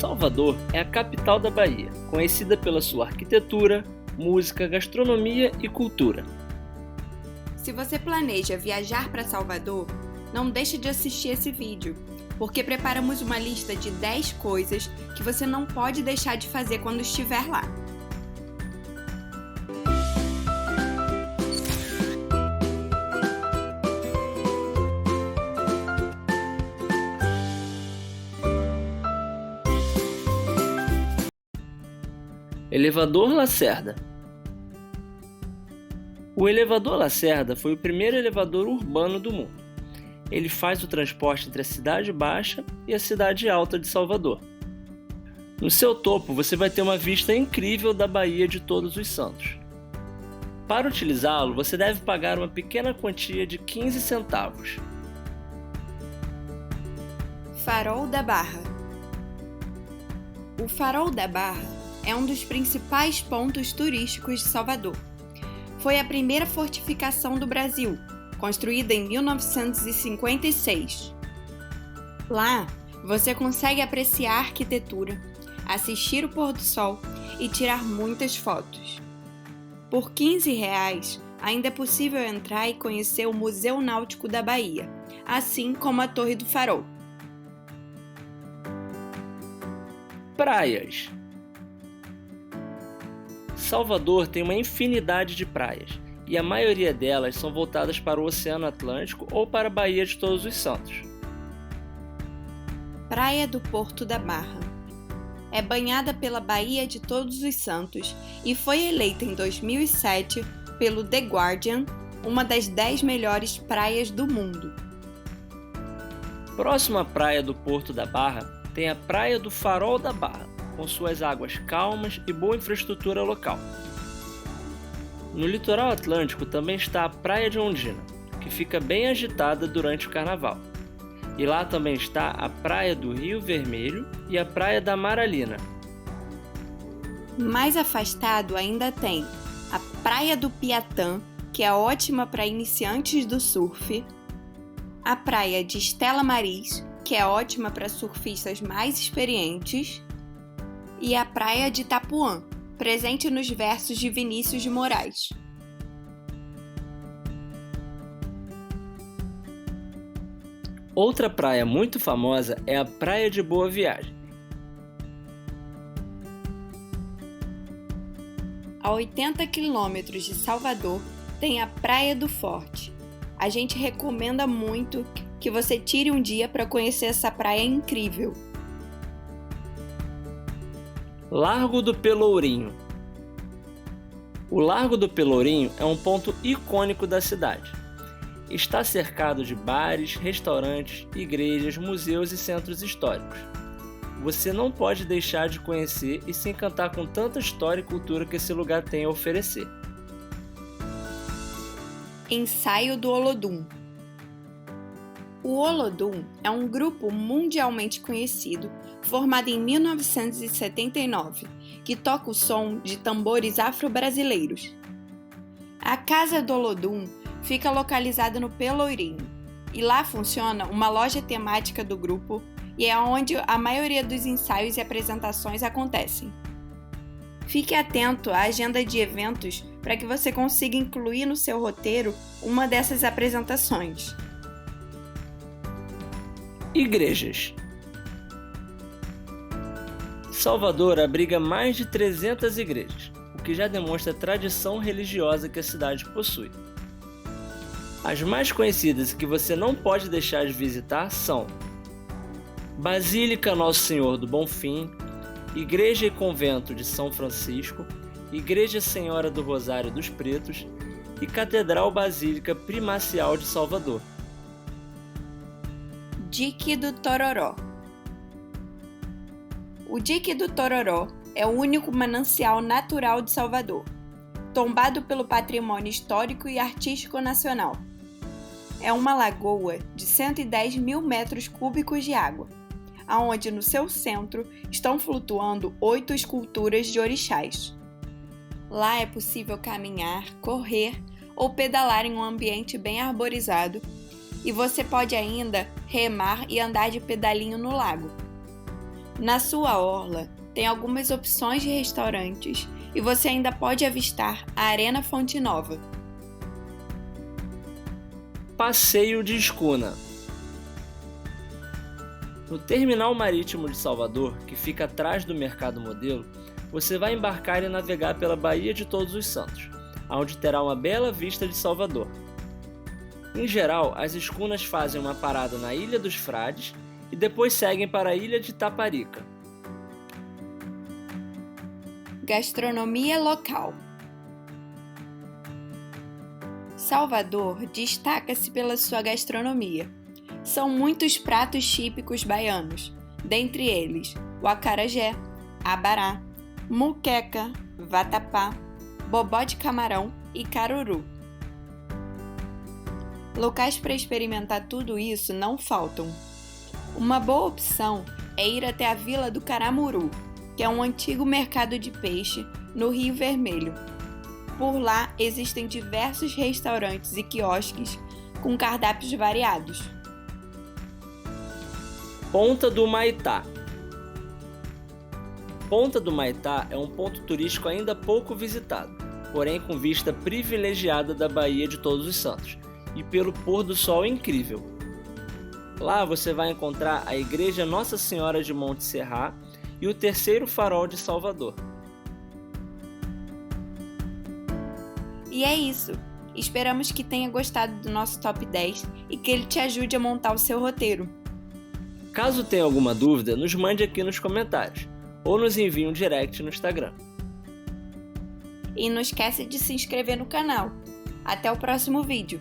Salvador é a capital da Bahia, conhecida pela sua arquitetura, música, gastronomia e cultura. Se você planeja viajar para Salvador, não deixe de assistir esse vídeo, porque preparamos uma lista de 10 coisas que você não pode deixar de fazer quando estiver lá. Elevador Lacerda. O elevador Lacerda foi o primeiro elevador urbano do mundo. Ele faz o transporte entre a Cidade Baixa e a Cidade Alta de Salvador. No seu topo você vai ter uma vista incrível da Baía de Todos os Santos. Para utilizá-lo, você deve pagar uma pequena quantia de 15 centavos. Farol da Barra. O Farol da Barra é um dos principais pontos turísticos de Salvador. Foi a primeira fortificação do Brasil, construída em 1956. Lá, você consegue apreciar a arquitetura, assistir o pôr do sol e tirar muitas fotos. Por R$ 15, ainda é possível entrar e conhecer o Museu Náutico da Bahia, assim como a Torre do Farol. Praias. Salvador tem uma infinidade de praias, e a maioria delas são voltadas para o Oceano Atlântico ou para a Baía de Todos os Santos. Praia do Porto da Barra. É banhada pela Baía de Todos os Santos e foi eleita em 2007 pelo The Guardian uma das 10 melhores praias do mundo. Próximo à Praia do Porto da Barra, tem a Praia do Farol da Barra, com suas águas calmas e boa infraestrutura local. No litoral atlântico também está a Praia de Ondina, que fica bem agitada durante o carnaval. E lá também está a Praia do Rio Vermelho e a Praia da Amaralina. Mais afastado ainda tem a Praia do Piatã, que é ótima para iniciantes do surf, a Praia de Estela Maris, que é ótima para surfistas mais experientes, e a Praia de Itapuã, presente nos versos de Vinícius de Moraes. Outra praia muito famosa é a Praia de Boa Viagem. A 80 quilômetros de Salvador tem a Praia do Forte. A gente recomenda muito que você tire um dia para conhecer essa praia incrível. Largo do Pelourinho. O Largo do Pelourinho é um ponto icônico da cidade. Está cercado de bares, restaurantes, igrejas, museus e centros históricos. Você não pode deixar de conhecer e se encantar com tanta história e cultura que esse lugar tem a oferecer. Ensaio do Olodum. O Olodum é um grupo mundialmente conhecido, formado em 1979, que toca o som de tambores afro-brasileiros. A Casa do Olodum fica localizada no Pelourinho, e lá funciona uma loja temática do grupo e é onde a maioria dos ensaios e apresentações acontecem. Fique atento à agenda de eventos para que você consiga incluir no seu roteiro uma dessas apresentações. Igrejas. Salvador abriga mais de 300 igrejas, o que já demonstra a tradição religiosa que a cidade possui. As mais conhecidas e que você não pode deixar de visitar são Basílica Nosso Senhor do Bonfim, Igreja e Convento de São Francisco, Igreja Senhora do Rosário dos Pretos e Catedral Basílica Primacial de Salvador. Dique do Tororó. O Dique do Tororó é o único manancial natural de Salvador, tombado pelo Patrimônio Histórico e Artístico Nacional. É uma lagoa de 110 mil metros cúbicos de água, aonde no seu centro estão flutuando 8 esculturas de orixás. Lá é possível caminhar, correr ou pedalar em um ambiente bem arborizado, e você pode ainda remar e andar de pedalinho no lago. Na sua orla, tem algumas opções de restaurantes e você ainda pode avistar a Arena Fonte Nova. Passeio de escuna. No terminal marítimo de Salvador, que fica atrás do Mercado Modelo, você vai embarcar e navegar pela Baía de Todos os Santos, onde terá uma bela vista de Salvador. Em geral, as escunas fazem uma parada na Ilha dos Frades e depois seguem para a Ilha de Taparica. Gastronomia local. Salvador destaca-se pela sua gastronomia. São muitos pratos típicos baianos, dentre eles o acarajé, abará, muqueca, vatapá, bobó de camarão e caruru. Locais para experimentar tudo isso não faltam. Uma boa opção é ir até a Vila do Caramuru, que é um antigo mercado de peixe no Rio Vermelho. Por lá existem diversos restaurantes e quiosques com cardápios variados. Ponta do Maitá. Ponta do Maitá é um ponto turístico ainda pouco visitado, porém com vista privilegiada da Baía de Todos os Santos e pelo pôr do sol incrível. Lá você vai encontrar a Igreja Nossa Senhora de Monte Serrat e o terceiro farol de Salvador. E é isso! Esperamos que tenha gostado do nosso Top 10 e que ele te ajude a montar o seu roteiro. Caso tenha alguma dúvida, nos mande aqui nos comentários ou nos envie um direct no Instagram. E não esquece de se inscrever no canal. Até o próximo vídeo!